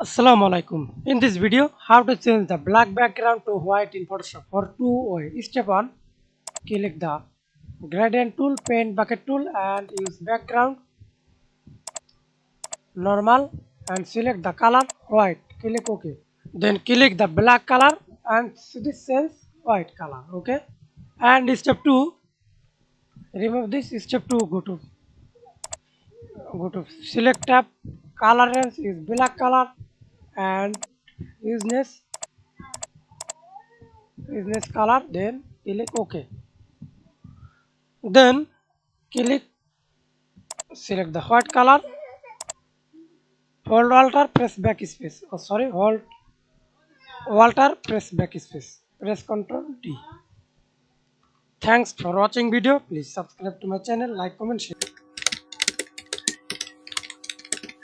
Assalamu Walaikum. In this video, how to change the black background to white in Photoshop for two ways. Step 1. Click the gradient tool, paint bucket tool and use background normal and select the color white. Click OK. Then click the black color and this says white color. Okay. And step 2. Remove this. Step 2. Go to select tab. Color range is black color and business color, then click OK. Then click select the white color, hold Alter, press backspace. Hold Alter, press backspace. Press Ctrl D. Thanks for watching video. Please subscribe to my channel, like, comment, share.